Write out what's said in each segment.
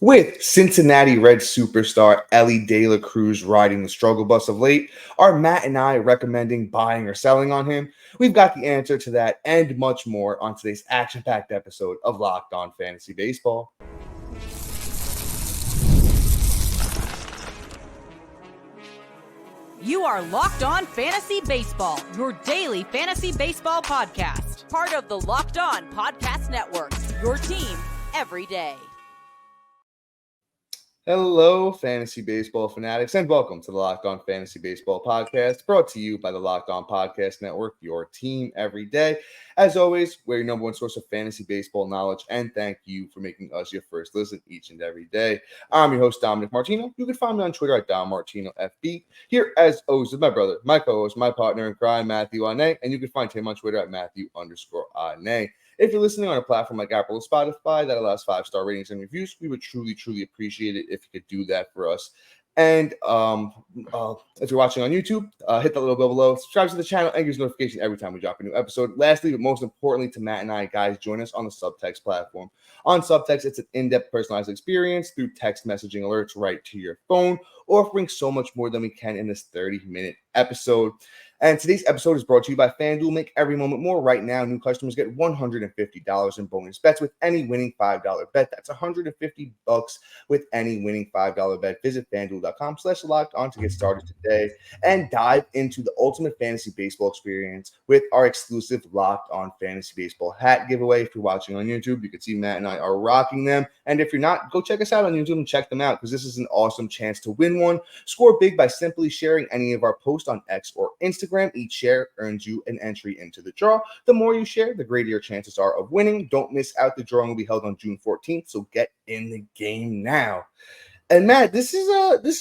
With Cincinnati Reds superstar Elly De La Cruz riding the struggle bus of late, are Matt and I recommending buying or selling on him? We've got the answer to that and much more on today's action-packed episode of Locked On Fantasy Baseball. You are Locked On Fantasy Baseball, your daily fantasy baseball podcast. Part of the Locked On Podcast Network, your team every day. Hello, fantasy baseball fanatics, and welcome to the Locked On Fantasy Baseball podcast, brought to you by the Locked On Podcast Network, your team every day. As always, we're your number one source of fantasy baseball knowledge, and thank you for making us your first listen each and every day. I'm your host, Dominic Martino. You can find me on Twitter at DomMartinoFB. Here, as always, with my brother, my co-host, my partner in crime, Matthew Ane, and you can find him on Twitter at Matthew_Ane. If you're listening on a platform like Apple or Spotify that allows 5-star ratings and reviews, we would truly appreciate it if you could do that for us. And if you're watching on YouTube, hit that little bell below, subscribe to the channel, and give notification every time we drop a new episode. Lastly, but most importantly to Matt and I, guys, join us on the Subtext platform. On Subtext, it's an in-depth personalized experience through text messaging alerts right to your phone, offering so much more than we can in this 30-minute episode. And today's episode is brought to you by FanDuel. Make every moment more. Right now, new customers get $150 in bonus bets with any winning $5 bet. That's $150 with any winning $5 bet. Visit FanDuel.com/locked-on to get started today and dive into the ultimate fantasy baseball experience with our exclusive Locked On Fantasy Baseball hat giveaway. If you're watching on YouTube, you can see Matt and I are rocking them. And if you're not, go check us out on YouTube and check them out, because this is an awesome chance to win one. Score big by simply sharing any of our posts on X or Instagram. Each share earns you an entry into the draw. The more you share, the greater your chances are of winning. Don't miss out. The drawing will be held on June 14th, so get in the game now. And Matt, this is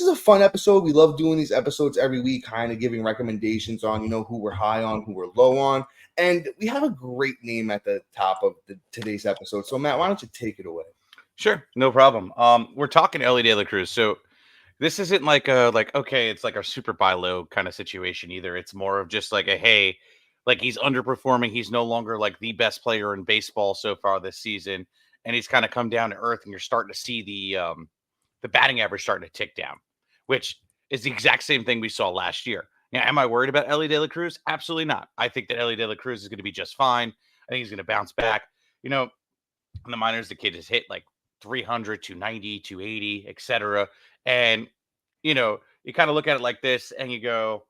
a fun episode. We love doing these episodes every week, kind of giving recommendations on, who we're high on, who we're low on. And we have a great name at the top of today's episode. So Matt, why don't you take it away? Sure, no problem. We're talking Elly De La Cruz. So this isn't okay, it's like our super buy low kind of situation either. It's more of just like hey, like he's underperforming. He's no longer like the best player in baseball so far this season, and he's kind of come down to earth. And you're starting to see the batting average starting to tick down, which is the exact same thing we saw last year. Now, am I worried about Elly De La Cruz? Absolutely not. I think that Elly De La Cruz is going to be just fine. I think he's going to bounce back. In the minors, the kid has hit like 300, 290, 280, etc. And, you kind of look at it like this and you go,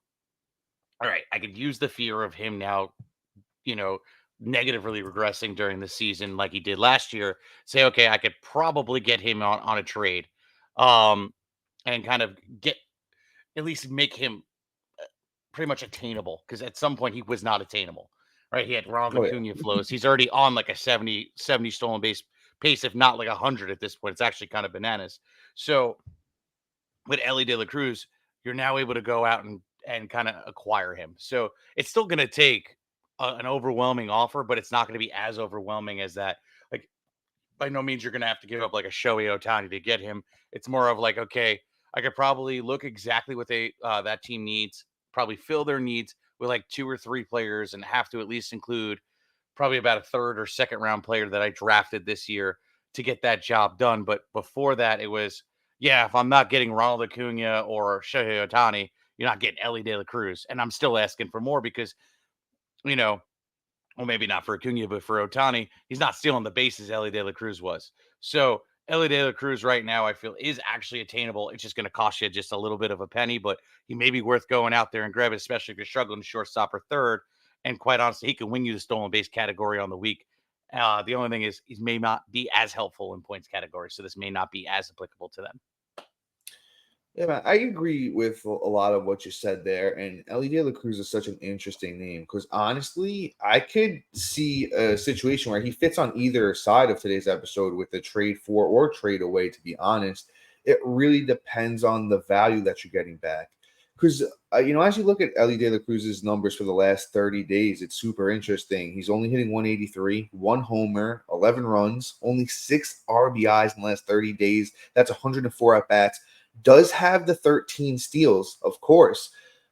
all right, I could use the fear of him now, negatively regressing during the season like he did last year. Say, okay, I could probably get him on a trade and kind of at least make him pretty much attainable, because at some point he was not attainable, right? He had Ronald Acuna flows. He's already on like a 70 stolen base pace, if not like 100 at this point. It's actually kind of bananas. So with Elly De La Cruz, you're now able to go out and kind of acquire him. So it's still going to take an overwhelming offer, but it's not going to be as overwhelming as that. Like, by no means you're going to have to give up like a Shohei Ohtani to get him. It's more of like, okay, I could probably look exactly what that team needs, probably fill their needs with like 2 or 3 players, and have to at least include probably about a third or second round player that I drafted this year to get that job done. But before that, it was, if I'm not getting Ronald Acuna or Shohei Ohtani, you're not getting Elly De La Cruz. And I'm still asking for more because, well, maybe not for Acuna, but for Ohtani, he's not stealing the bases Elly De La Cruz was. So Elly De La Cruz right now, I feel, is actually attainable. It's just going to cost you just a little bit of a penny, but he may be worth going out there and grabbing, especially if you're struggling to shortstop or third. And quite honestly, he can win you the stolen base category on the week. The only thing is he may not be as helpful in points category, so this may not be as applicable to them. Yeah, man, I agree with a lot of what you said there. And Elly De La Cruz is such an interesting name because honestly, I could see a situation where he fits on either side of today's episode with the trade for or trade away, to be honest. It really depends on the value that you're getting back. Because, as you look at Elly De La Cruz's numbers for the last 30 days, it's super interesting. He's only hitting 183, 1 homer, 11 runs, only 6 RBIs in the last 30 days. That's 104 at-bats. Does have the 13 steals, of course,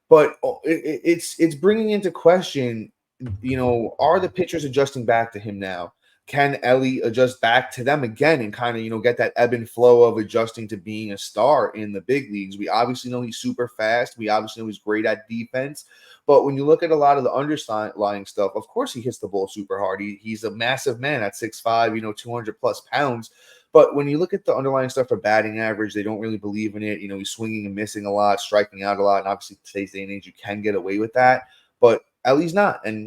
but it's bringing into question, are the pitchers adjusting back to him now? Can Elly adjust back to them again and kind of, get that ebb and flow of adjusting to being a star in the big leagues? We obviously know he's super fast. We obviously know he's great at defense. But when you look at a lot of the underlying stuff, of course he hits the ball super hard. He's a massive man at 6'5", 200 plus pounds. But when you look at the underlying stuff for batting average, they don't really believe in it. He's swinging and missing a lot, striking out a lot. And obviously today's day and age, you can get away with that. But Elly's not. And,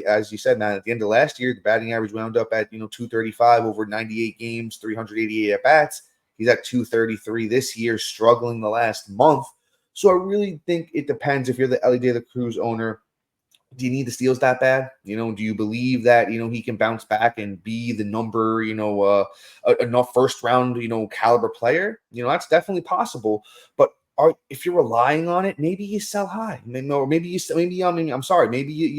as you said, man, at the end of last year, the batting average wound up at, 235 over 98 games, 388 at-bats. He's at 233 this year, struggling the last month. So I really think it depends if you're the Elly De La Cruz owner. Do you need the steals that bad? Do you believe that, he can bounce back and be the number, enough first round, caliber player? That's definitely possible. But if you're relying on it, maybe you sell high. Maybe you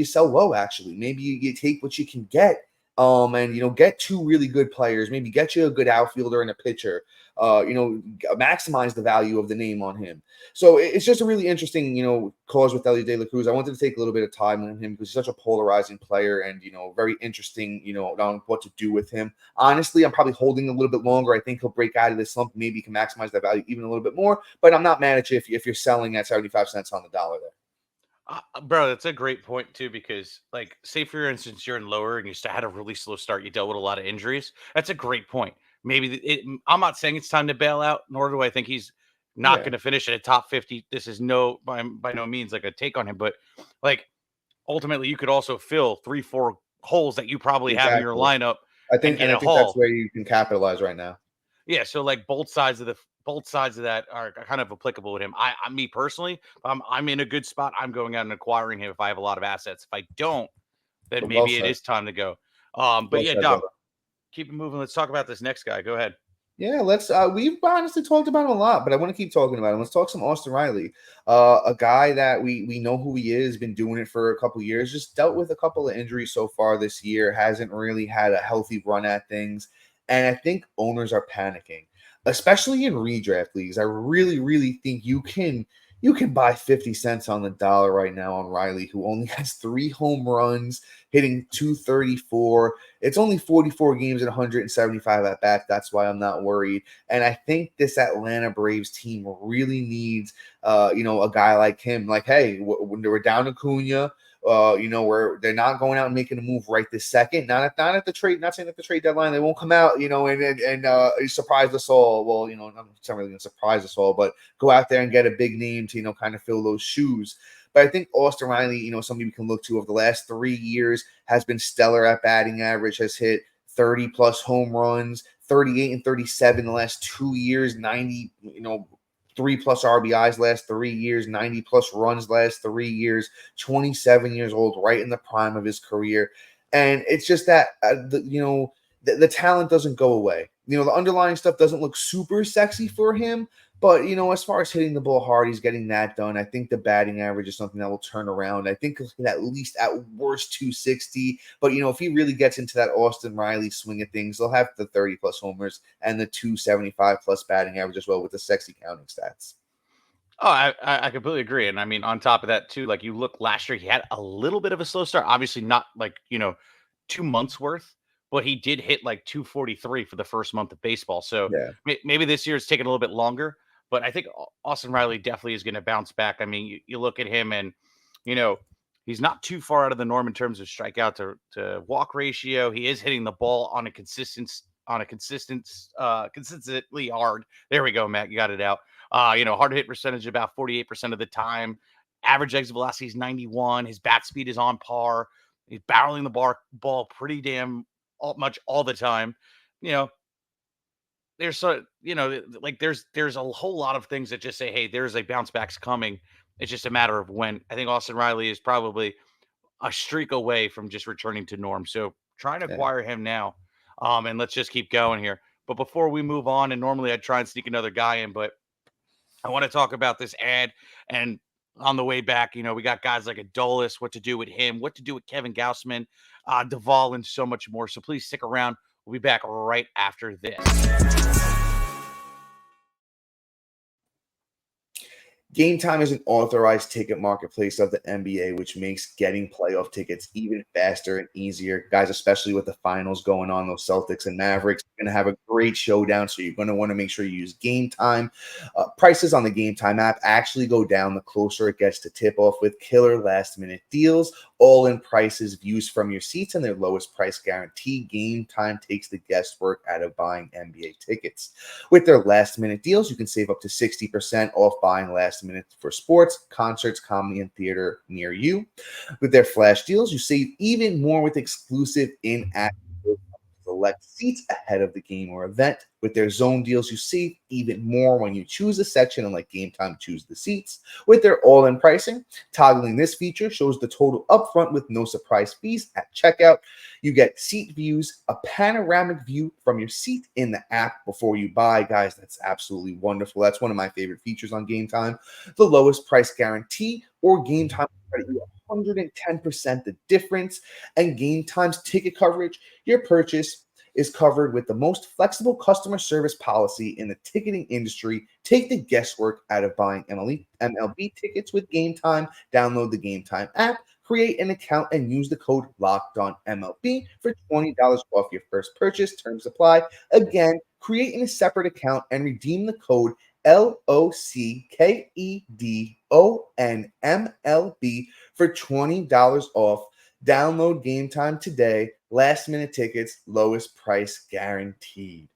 sell low, actually. Maybe you take what you can get. And get two really good players, maybe get you a good outfielder and a pitcher, maximize the value of the name on him. So it's just a really interesting, cause with Elly De La Cruz. I wanted to take a little bit of time on him because he's such a polarizing player and, very interesting, on what to do with him. Honestly, I'm probably holding a little bit longer. I think he'll break out of this slump. Maybe he can maximize that value even a little bit more, but I'm not mad at you if you're selling at 75 cents on the dollar there. Bro, that's a great point too, because say for instance, you're in lower and you had a really slow start. You dealt with a lot of injuries. That's a great point. Maybe I'm not saying it's time to bail out, nor do I think he's not going to finish at a top 50. This is by no means like a take on him, but ultimately you could also fill 3-4 holes that you probably have in your lineup. I think that's where you can capitalize right now. Yeah, so both sides of that are kind of applicable with him. Me personally, I'm in a good spot. I'm going out and acquiring him if I have a lot of assets. If I don't, then maybe it is time to go. But yeah, Dom, keep it moving. Let's talk about this next guy. Go ahead. Yeah, let's. We've honestly talked about him a lot, but I want to keep talking about him. Let's talk some Austin Riley, a guy that we know who he is. Been doing it for a couple of years. Just dealt with a couple of injuries so far this year. Hasn't really had a healthy run at things, and I think owners are panicking, especially in redraft leagues. I really, really think you can buy 50 cents on the dollar right now on Riley, who only has 3 home runs, hitting 234. It's only 44 games and 175 at bat. That's why I'm not worried. And I think this Atlanta Braves team really needs, a guy like him. Hey, when they were down to Cunha, where they're not going out and making a move right this second. Not at the trade. Not saying at the trade deadline they won't come out, and surprise us all. Well, it's not really going to surprise us all, but go out there and get a big name to, kind of fill those shoes. But I think Austin Riley, somebody we can look to over the last 3 years, has been stellar at batting average, has hit 30 plus home runs, 38 and 37 the last 2 years, 90, 3 plus RBIs last 3 years, 90 plus runs last 3 years, 27 years old, right in the prime of his career. And it's just that, the talent doesn't go away. The underlying stuff doesn't look super sexy for him. But, as far as hitting the ball hard, he's getting that done. I think the batting average is something that will turn around. I think at least at worst 260. But, if he really gets into that Austin Riley swing of things, he'll have the 30-plus homers and the 275-plus batting average as well with the sexy counting stats. Oh, I completely agree. And I mean, on top of that, too, you look last year, he had a little bit of a slow start. Obviously not 2 months worth, but he did hit 243 for the first month of baseball. So maybe this year it's taking a little bit longer. But I think Austin Riley definitely is going to bounce back. I mean, you look at him and, he's not too far out of the norm in terms of strikeout to walk ratio. He is hitting the ball on a consistently hard. There we go, Matt. You got it out. Hard hit percentage about 48% of the time. Average exit velocity is 91. His bat speed is on par. He's barreling the ball pretty damn much all the time. There's there's a whole lot of things that just say, hey, there's a bounce back's coming. It's just a matter of when. I think Austin Riley is probably a streak away from just returning to norm. So trying to acquire him now. And let's just keep going here. But before we move on, and normally I'd try and sneak another guy in, but I want to talk about this ad. And on the way back, we got guys like Adolis, what to do with him, what to do with Kevin Gausman, Doval, and so much more. So please stick around. We'll be back right after this. Game Time is an authorized ticket marketplace of the NBA, which makes getting playoff tickets even faster and easier. Guys, especially with the finals going on, those Celtics and Mavericks, are going to have a great showdown, so you're going to want to make sure you use Game Time. Prices on the Game Time app actually go down the closer it gets to tip-off with killer last-minute deals, all-in prices, views from your seats, and their lowest price guarantee. Game Time takes the guesswork out of buying NBA tickets. With their last-minute deals, you can save up to 60% off buying last minute for sports, concerts, comedy, and theater near you. With their flash deals, you save even more with exclusive in-app select seats ahead of the game or event. With their zone deals, you save even more when you choose a section and let Game Time choose the seats. With their all-in pricing, toggling this feature shows the total upfront with no surprise fees at checkout. You get seat views, a panoramic view from your seat in the app before you buy. Guys, that's absolutely wonderful. That's one of my favorite features on Game Time. The lowest price guarantee or Game Time credit you 110% the difference. And Game Time's ticket coverage, your purchase is covered with the most flexible customer service policy in the ticketing industry. Take the guesswork out of buying MLB tickets with Game Time. Download the Game Time app, create an account, and use the code LOCKEDONMLB for $20 off your first purchase. Terms apply. Again, create a separate account and redeem the code LOCKEDONMLB for $20 off. Download Game Time today. Last minute tickets, lowest price guaranteed.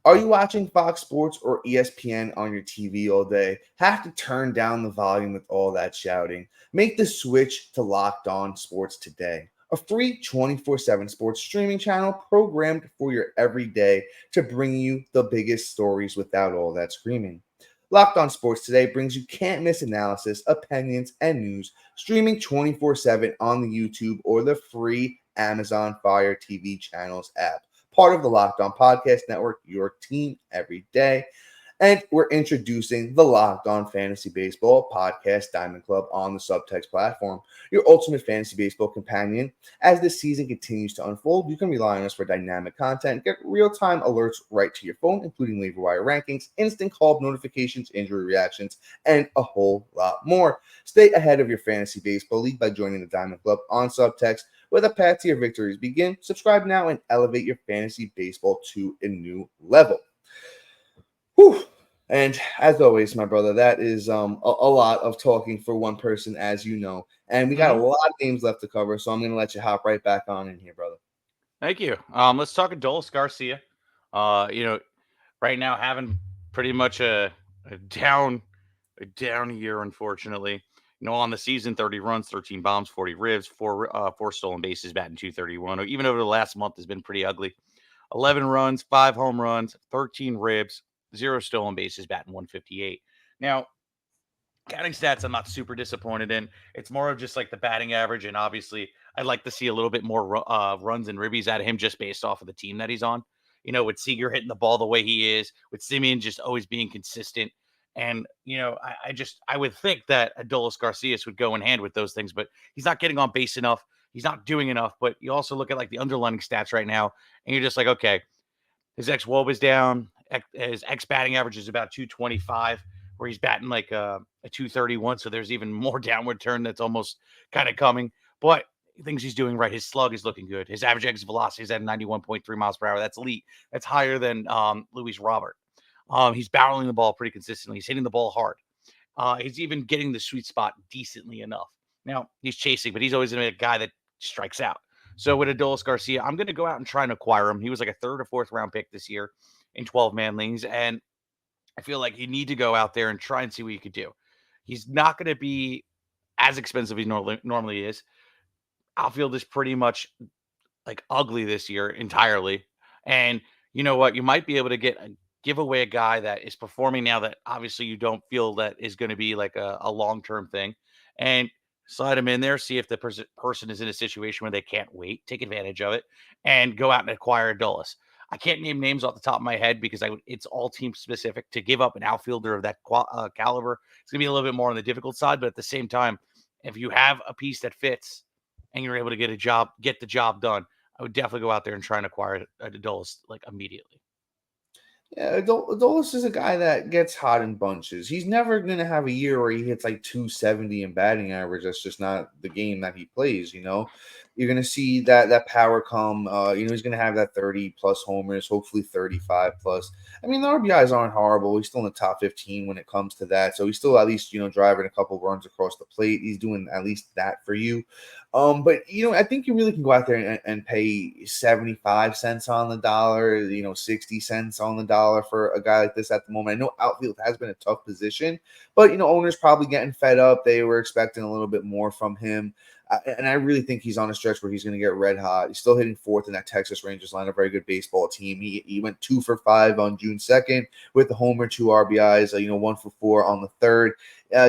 Are you watching Fox Sports or ESPN on your TV all day? Have to turn down the volume with all that shouting? Make the switch to Locked On Sports today, a free 24/7 sports streaming channel programmed for your everyday to bring you the biggest stories without all that screaming. Locked On Sports Today brings you can't-miss analysis, opinions, and news, streaming 24/7 on the YouTube or the free Amazon Fire TV channels app. Part of the Locked On Podcast Network, your team every day. And we're introducing the Locked On Fantasy Baseball Podcast Diamond Club on the Subtext platform, your ultimate fantasy baseball companion. As this season continues to unfold, you can rely on us for dynamic content, get real-time alerts right to your phone, including waiver wire rankings, instant call notifications, injury reactions, and a whole lot more. Stay ahead of your fantasy baseball league by joining the Diamond Club on Subtext, where the path to your victories begin. Subscribe now and elevate your fantasy baseball to a new level. Whew. And as always, my brother, that is a lot of talking for one person, as you know. And we got a lot of games left to cover, so I'm going to let you hop right back on in here, brother. Thank you. Let's talk Adolis Garcia. Right now having pretty much a down year, unfortunately. On the season, 30 runs, 13 bombs, 40 ribs, four stolen bases, batting .231. Even over the last month has been pretty ugly. 11 runs, 5 home runs, 13 ribs, 0 stolen bases, batting .158. Now, counting stats, I'm not super disappointed in. It's more of just like the batting average, and obviously, I'd like to see a little bit more runs and ribbies out of him just based off of the team that he's on. With Seager hitting the ball the way he is, with Simeon just always being consistent. And, I would think that Adolis Garcias would go in hand with those things, but he's not getting on base enough. He's not doing enough. But you also look at like the underlying stats right now, and you're just like, okay, his ex-WOB is down. His ex-batting average is about 225, where he's batting like a 231. So there's even more downward turn that's almost kind of coming. But things he's doing right. His slug is looking good. His average exit velocity is at 91.3 miles per hour. That's elite. That's higher than Luis Robert. He's barreling the ball pretty consistently. He's hitting the ball hard. He's even getting the sweet spot decently enough. Now, he's chasing, but he's always a guy that strikes out. So with Adolis Garcia, I'm going to go out and try and acquire him. He was like a 3rd or 4th round pick this year in 12-man leagues, and I feel like you need to go out there and try and see what you could do. He's not going to be as expensive as he normally is. Outfield is pretty much like ugly this year entirely. And you know what? You might be able to give away a guy that is performing now that obviously you don't feel that is going to be like a long-term thing, and slide him in there, see if the person is in a situation where they can't wait, take advantage of it, and go out and acquire Adolis. I can't name names off the top of my head because it's all team specific. To give up an outfielder of that caliber, it's going to be a little bit more on the difficult side. But at the same time, if you have a piece that fits and you're able to get the job done, I would definitely go out there and try and acquire Adolis like immediately. Yeah, Adolis is a guy that gets hot in bunches. He's never going to have a year where he hits like 270 in batting average. That's just not the game that he plays. You're going to see that power come. He's going to have that 30 plus homers, hopefully 35 plus. I mean, the RBIs aren't horrible. He's still in the top 15 when it comes to that. So he's still at least driving a couple runs across the plate. He's doing at least that for you. But I think you really can go out there and pay 75 cents on the dollar, 60 cents on the dollar for a guy like this at the moment. I know outfield has been a tough position, but owners probably getting fed up. They were expecting a little bit more from him. And I really think he's on a stretch where he's going to get red hot. He's still hitting fourth in that Texas Rangers line, a very good baseball team. He went 2 for 5 on June 2nd with the homer, 2 RBIs, 1 for 4 on the 3rd.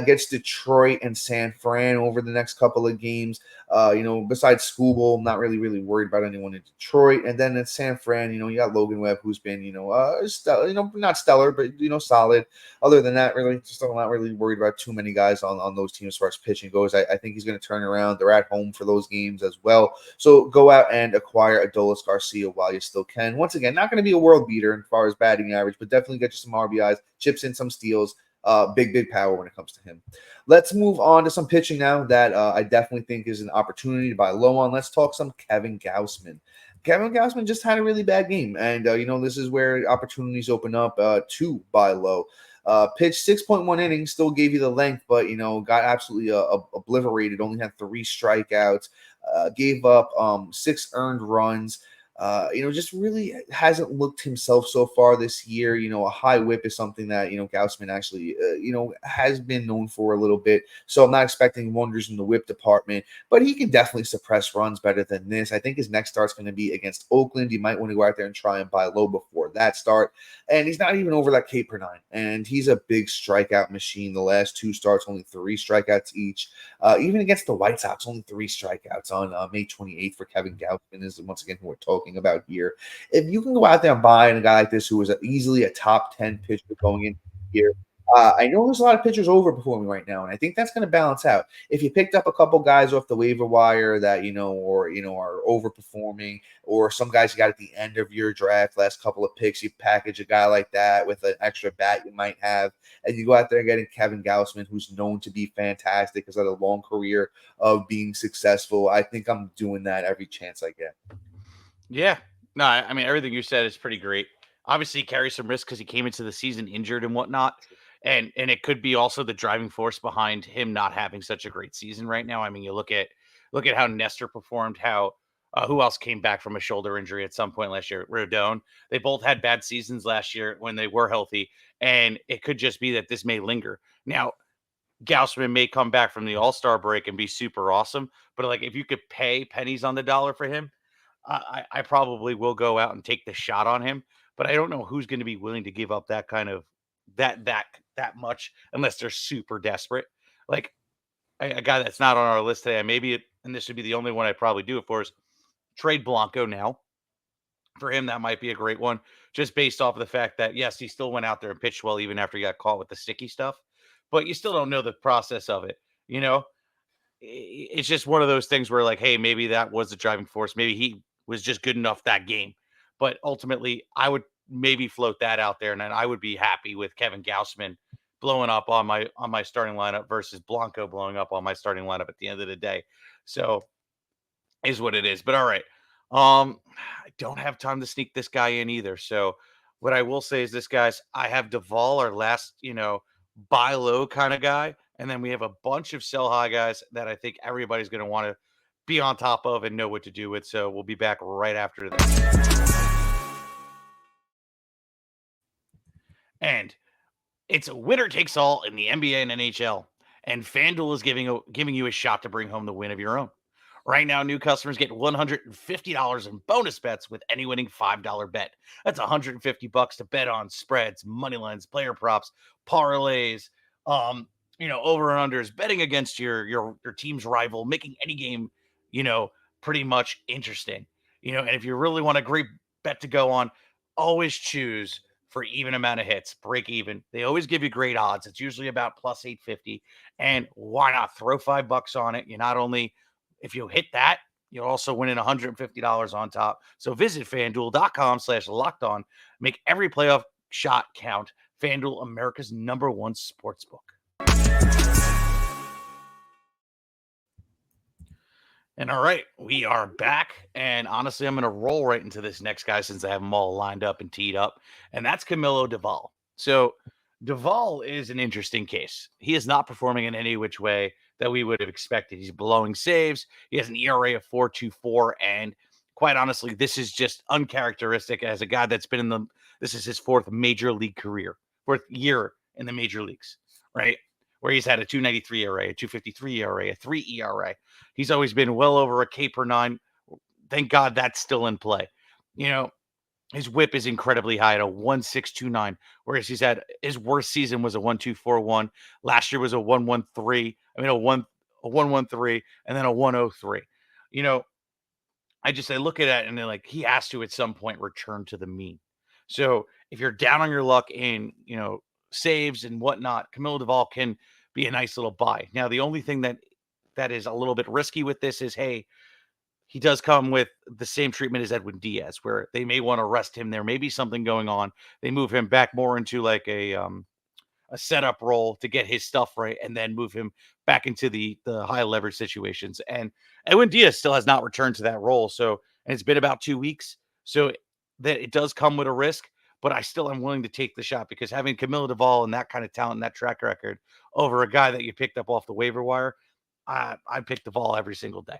Gets Detroit and San Fran over the next couple of games. Besides Skubal, I'm not really worried about anyone in Detroit. And then in San Fran, you got Logan Webb, who's been, not stellar, but solid. Other than that, really, just I'm not really worried about too many guys on those teams as far as pitching goes. I think he's going to turn around. They're at home for those games as well. So go out and acquire Adolis Garcia while you still can. Once again, not going to be a world beater as far as batting average, but definitely get you some RBIs, chips in some steals. Big power when it comes to him. Let's move on to some pitching now that I definitely think is an opportunity to buy low on. Let's talk some Kevin Gausman. Kevin Gausman just had a really bad game, and this is where opportunities open up to buy low. Pitched 6.1 innings, still gave you the length, but got absolutely obliterated. Only had 3 strikeouts. Gave up 6 earned runs. Just really hasn't looked himself so far this year. A high whip is something that, Gausman actually, has been known for a little bit. So I'm not expecting wonders in the whip department, but he can definitely suppress runs better than this. I think his next start's going to be against Oakland. You might want to go out there and try and buy low before that start. And he's not even over that K per 9. And he's a big strikeout machine. The last 2 starts, only 3 strikeouts each. Even against the White Sox, only 3 strikeouts on May 28th for Kevin Gausman is once again who we're talking about here. If you can go out there and buy a guy like this who is easily a top 10 pitcher going into the year, I know there's a lot of pitchers overperforming right now, and I think that's going to balance out. If you picked up a couple guys off the waiver wire that are overperforming, or some guys you got at the end of your draft, last couple of picks, you package a guy like that with an extra bat you might have, and you go out there and getting Kevin Gausman, who's known to be fantastic, has had a long career of being successful. I think I'm doing that every chance I get. Yeah. No, I mean, everything you said is pretty great. Obviously, he carries some risk because he came into the season injured and whatnot. And it could be also the driving force behind him not having such a great season right now. I mean, you look at how Nestor performed, how who else came back from a shoulder injury at some point last year? Rodon. They both had bad seasons last year when they were healthy, and it could just be that this may linger. Now, Gausman may come back from the All-Star break and be super awesome, but like if you could pay pennies on the dollar for him, I probably will go out and take the shot on him, but I don't know who's going to be willing to give up that kind of that much unless they're super desperate. Like a guy that's not on our list today, and this would be the only one I probably do it for is trade Blanco now. For him, that might be a great one, just based off of the fact that yes, he still went out there and pitched well even after he got caught with the sticky stuff, but you still don't know the process of it. You know, it's just one of those things where like, hey, maybe that was the driving force. Maybe he was just good enough that game. But ultimately, I would maybe float that out there, and then I would be happy with Kevin Gausman blowing up on my starting lineup versus Blanco blowing up on my starting lineup at the end of the day. So is what it is. But all right. I don't have time to sneak this guy in either. So what I will say is this, guys, I have Doval, our last, buy low kind of guy. And then we have a bunch of sell high guys that I think everybody's going to want to be on top of and know what to do with. So we'll be back right after this. And it's a winner takes all in the NBA and NHL. And FanDuel is giving you a shot to bring home the win of your own. Right now, new customers get $150 in bonus bets with any winning $5 bet. That's $150 to bet on spreads, money lines, player props, parlays, over and unders, betting against your team's rival, making any game, pretty much interesting. And if you really want a great bet to go on, always choose for even amount of hits, break even. They always give you great odds. It's usually about plus 850. And why not throw $5 on it? You not only, if you hit that, you're also winning $150 on top. So visit fanduel.com/locked on. Make every playoff shot count. FanDuel, America's #1 sportsbook. And all right, we are back. And honestly, I'm going to roll right into this next guy since I have them all lined up and teed up. And that's Camilo Doval. So Doval is an interesting case. He is not performing in any which way that we would have expected. He's blowing saves. He has an ERA of 4.24. And quite honestly, this is just uncharacteristic as a guy that's been this is his fourth major league career, fourth year in the major leagues, right? Where he's had a 2.93 ERA, a 2.53 ERA, a 3 ERA. He's always been well over a K per 9. Thank God that's still in play. His whip is incredibly high at a 1.629, whereas his worst season was a 1.241. Last year was a 1.13. A 1.13 and then a 1.03. I look at it and they're like, he has to at some point return to the mean. So if you're down on your luck in, saves and whatnot, Camilo Doval can be a nice little buy. Now, the only thing that is a little bit risky with this is, hey, he does come with the same treatment as Edwin Diaz, where they may want to rest him. There may be something going on. They move him back more into like a setup role to get his stuff right, and then move him back into the high leverage situations. And Edwin Diaz still has not returned to that role. So, and it's been about 2 weeks. So that it does come with a risk, but I still am willing to take the shot because having Camilo Doval and that kind of talent and that track record over a guy that you picked up off the waiver wire, I pick Doval every single day.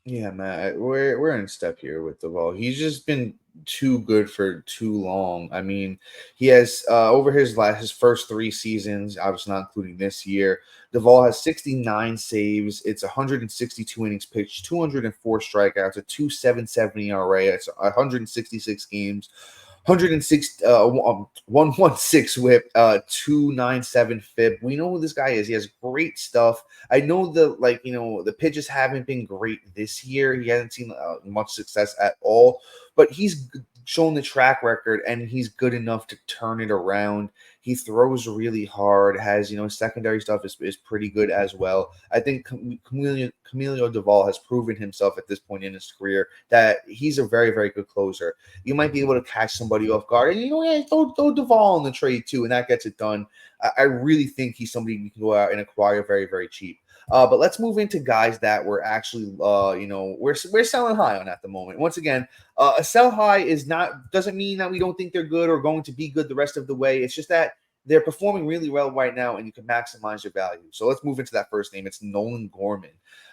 Yeah, Matt, we're in step here with Doval. He's just been too good for too long. I mean, he has over his first 3 seasons, obviously not including this year, Doval has 69 saves. It's 162 innings pitched, 204 strikeouts, a 2.77 ERA. It's 166 games. 106, 116 whip, 297 FIP. We know who this guy is. He has great stuff. I know the pitches haven't been great this year. He hasn't seen much success at all, but he's shown the track record and he's good enough to turn it around. He throws really hard, has, secondary stuff is pretty good as well. I think Camilo Doval has proven himself at this point in his career that he's a very, very good closer. You might be able to catch somebody off guard and, throw Doval in the trade too, and that gets it done. I really think he's somebody we can go out and acquire very, very cheap. But let's move into guys that we're actually, we're selling high on at the moment. Once again, a sell high doesn't mean that we don't think they're good or going to be good the rest of the way. It's just that they're performing really well right now, and you can maximize your value. So let's move into that first name. It's Nolan Gorman.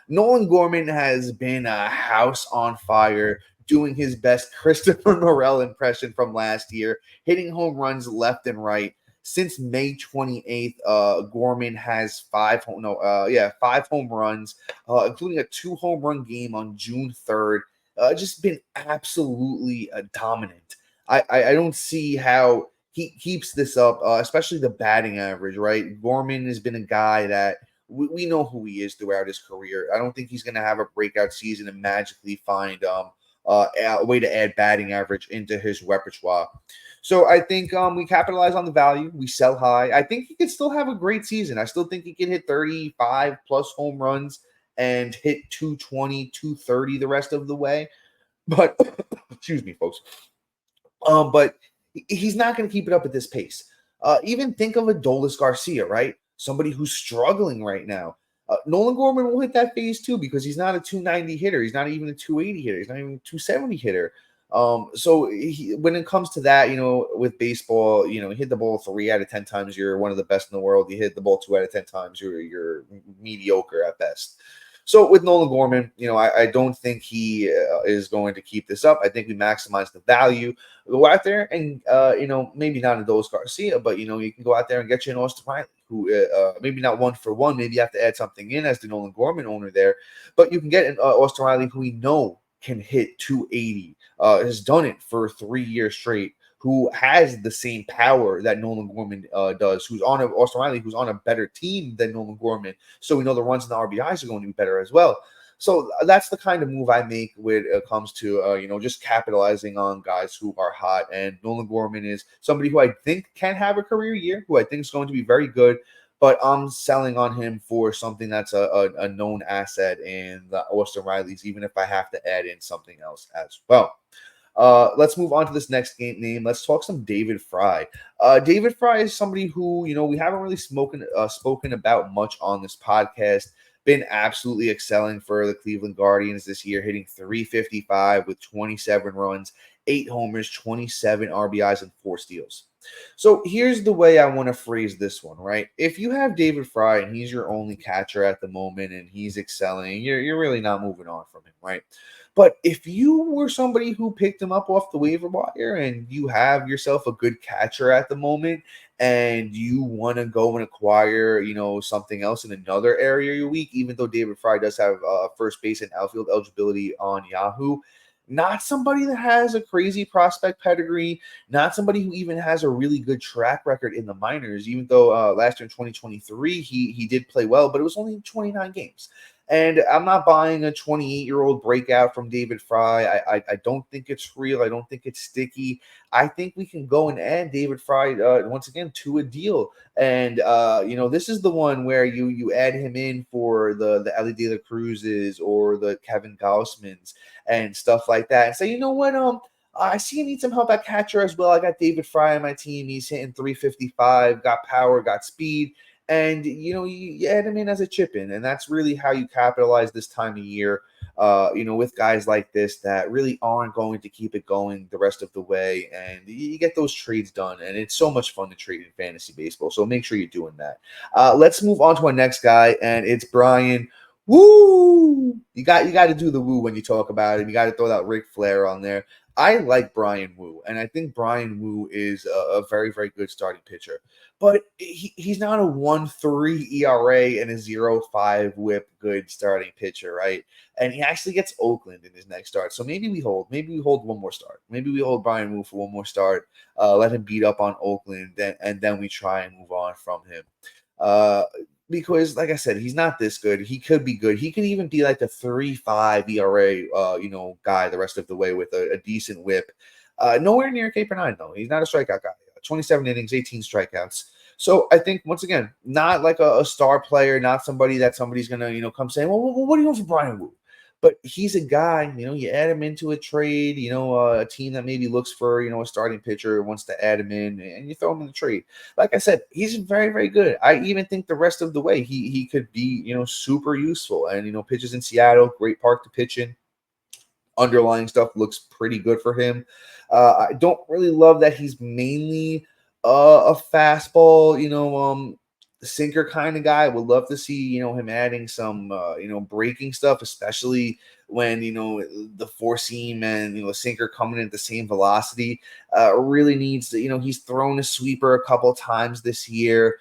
Nolan Gorman has been a house on fire, doing his best Christopher Morel impression from last year, hitting home runs left and right. Since May 28th, Gorman has 5 home runs, including a 2 home run game on June 3rd. Just been absolutely dominant. I don't see how he keeps this up, especially the batting average, right? Gorman has been a guy that we know who he is throughout his career. I don't think he's going to have a breakout season and magically find a way to add batting average into his repertoire. So I think we capitalize on the value. We sell high. I think he could still have a great season. I still think he can hit 35 plus home runs and hit 220, 230 the rest of the way. But excuse me, folks. But he's not going to keep it up at this pace. Even think of Adolis Garcia, right? Somebody who's struggling right now. Nolan Gorman will hit that phase too because he's not a 290 hitter. He's not even a 280 hitter. He's not even a 270 hitter. So when it comes to that, with baseball, you hit the ball 3 out of 10 times, you're one of the best in the world. You hit the ball 2 out of 10 times, you're mediocre at best. So with Nolan Gorman, I don't think he is going to keep this up. I think we maximize the value. Go out there and, maybe not Adolis Garcia, but, you can go out there and get you an Austin Riley, who maybe not 1 for 1. Maybe you have to add something in as the Nolan Gorman owner there. But you can get an Austin Riley who we know can hit 280, has done it for 3 years straight, who has the same power that Nolan Gorman does, Austin Riley, who's on a better team than Nolan Gorman. So we know the runs and the RBIs are going to be better as well. So that's the kind of move I make when it comes to, just capitalizing on guys who are hot. And Nolan Gorman is somebody who I think can have a career year, who I think is going to be very good. But I'm selling on him for something that's a known asset in the Austin Riley's, even if I have to add in something else as well. Let's move on to this next name. Let's talk some David Fry. David Fry is somebody who, we haven't really spoken about much on this podcast. Been absolutely excelling for the Cleveland Guardians this year, hitting 355 with 27 runs, 8 homers, 27 RBIs, and 4 steals. So here's the way I want to phrase this one, right? If you have David Fry and he's your only catcher at the moment and he's excelling, you're really not moving on from him, right? But if you were somebody who picked him up off the waiver wire and you have yourself a good catcher at the moment and you want to go and acquire, something else in another area of your week, even though David Fry does have first base and outfield eligibility on Yahoo, not somebody that has a crazy prospect pedigree, not somebody who even has a really good track record in the minors, even though last year in 2023, he did play well, but it was only 29 games. And I'm not buying a 28-year-old breakout from David Fry. I don't think it's real. I don't think it's sticky. I think we can go and add David Fry once again to a deal. And this is the one where you add him in for the Elly De La Cruzes or the Kevin Gausmans and stuff like that, and say, you know what, I see you need some help at catcher as well. I got David Fry on my team. He's hitting 355, got power, got speed. And, you add him in as a chip in, and that's really how you capitalize this time of year, with guys like this that really aren't going to keep it going the rest of the way. And you get those trades done, and it's so much fun to trade in fantasy baseball. So make sure you're doing that. Let's move on to our next guy, and it's Brian. Woo! You got to do the woo when you talk about him. You got to throw that Ric Flair on there. I like Brian Wu, and I think Brian Wu is a very, very good starting pitcher. But he's not a 1.3 ERA and a 0.5 whip good starting pitcher, right? And he actually gets Oakland in his next start. So maybe we hold one more start. Maybe we hold Brian Wu for one more start, let him beat up on Oakland, and then we try and move on from him. Because, like I said, he's not this good. He could be good. He could even be like a 3.5 ERA, guy the rest of the way with a decent whip. Nowhere near K-9, though. He's not a strikeout guy. 27 innings, 18 strikeouts. So I think, once again, not like a star player, not somebody that somebody's going to, come saying, well, what do you want for Brian Wu? But he's a guy, you add him into a trade, a team that maybe looks for, a starting pitcher, wants to add him in, and you throw him in the trade. Like I said, he's very, very good. I even think the rest of the way he could be, super useful. And, pitches in Seattle, great park to pitch in. Underlying stuff looks pretty good for him. I don't really love that he's mainly a fastball, sinker kind of guy. Would love to see, him adding some, breaking stuff, especially when, the four seam and, the sinker coming in at the same velocity. Really needs to, he's thrown a sweeper a couple times this year.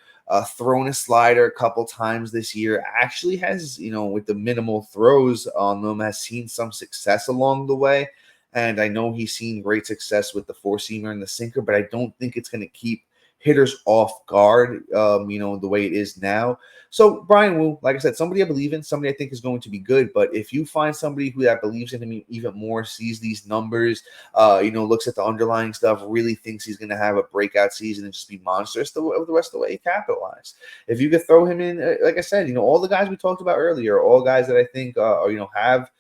Thrown a slider a couple times this year. Actually has, with the minimal throws on them, has seen some success along the way. And I know he's seen great success with the four-seamer and the sinker, but I don't think it's going to keep hitters off guard, the way it is now. So Brian Wu, like I said, somebody I believe in, somebody I think is going to be good. But if you find somebody who that believes in him even more, sees these numbers, looks at the underlying stuff, really thinks he's going to have a breakout season and just be monstrous the rest of the way, capitalize. If you could throw him in, like I said, all the guys we talked about earlier, all guys that I think, have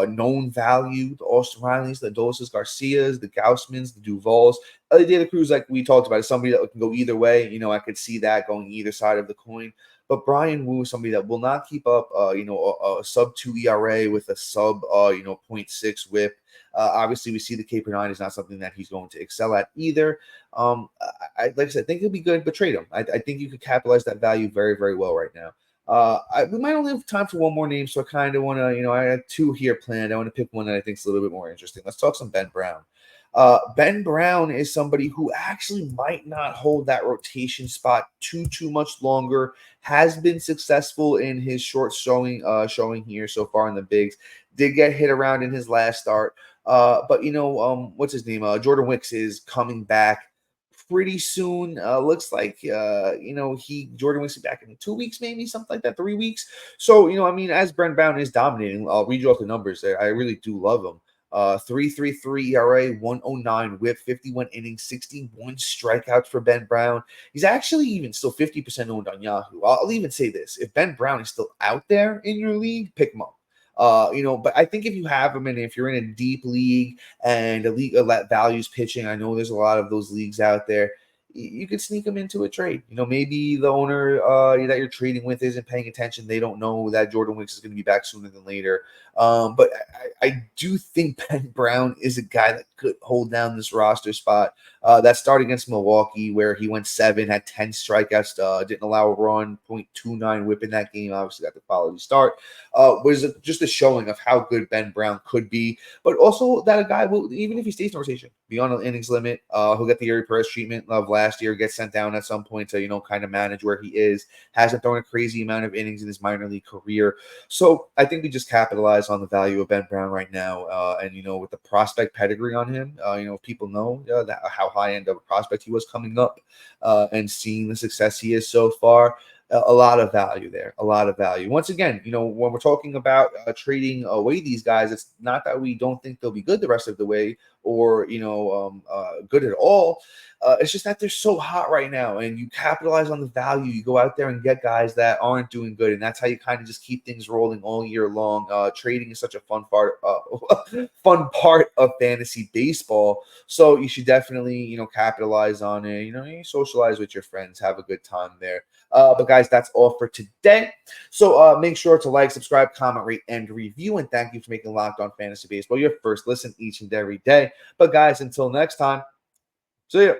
known value, the Austin Rileys, the Adolis Garcias, the Gausmans, the Duvals. Elly De La Cruz, like we talked about, is somebody that can go either way. I could see that going either side of the coin. But Brian Wu is somebody that will not keep up, a sub-2 ERA with a sub, 0.6 whip. Obviously, we see the K-9 is not something that he's going to excel at either. Like I said, I think he'll be good, but trade him. I think you could capitalize that value very, very well right now. We might only have time for one more name, so I kind of want to, I have two here planned. I want to pick one that I think is a little bit more interesting. Let's talk some Ben Brown. Ben Brown is somebody who actually might not hold that rotation spot too much longer. Has been successful in his short showing here so far in the bigs. Did get hit around in his last start. But what's his name? Jordan Wicks is coming back pretty soon. Looks like Jordan Wicks is back in 2 weeks, maybe something like that, 3 weeks. So as Ben Brown is dominating, I'll read you off the numbers there. I really do love him. 3.33 ERA, 109 whip, 51 innings, 61 strikeouts for Ben Brown. He's actually even still 50% owned on Yahoo. I'll even say this: if Ben Brown is still out there in your league, pick him up. But I think if you have him and if you're in a deep league and a league that values pitching, I know there's a lot of those leagues out there. You could sneak them into a trade. Maybe the owner that you're trading with isn't paying attention. They don't know that Jordan Wicks is going to be back sooner than later. But I do think Ben Brown is a guy that could hold down this roster spot. That start against Milwaukee, where he went 7, had 10 strikeouts, didn't allow a run, .29 whip in that game. Obviously, got the quality start. Was just a showing of how good Ben Brown could be, but also that a guy will, even if he stays in rotation, be on an innings limit. He'll get the Erie Perez treatment of last year, get sent down at some point to kind of manage where he is. Hasn't thrown a crazy amount of innings in his minor league career, so I think we just capitalize on the value of Ben Brown right now, and with the prospect pedigree on him, people know how high end of a prospect he was coming up, and seeing the success he is so far. A lot of value there, a lot of value. Once again, when we're talking about trading away these guys, it's not that we don't think they'll be good the rest of the way or, good at all. It's just that they're so hot right now, and you capitalize on the value. You go out there and get guys that aren't doing good, and that's how you kind of just keep things rolling all year long. Trading is such a fun part of fantasy baseball, so you should definitely, capitalize on it. You socialize with your friends, have a good time there. But guys, that's all for today. So make sure to like, subscribe, comment, rate, and review. And thank you for making Locked On Fantasy Baseball your first listen each and every day. But guys, until next time, see ya.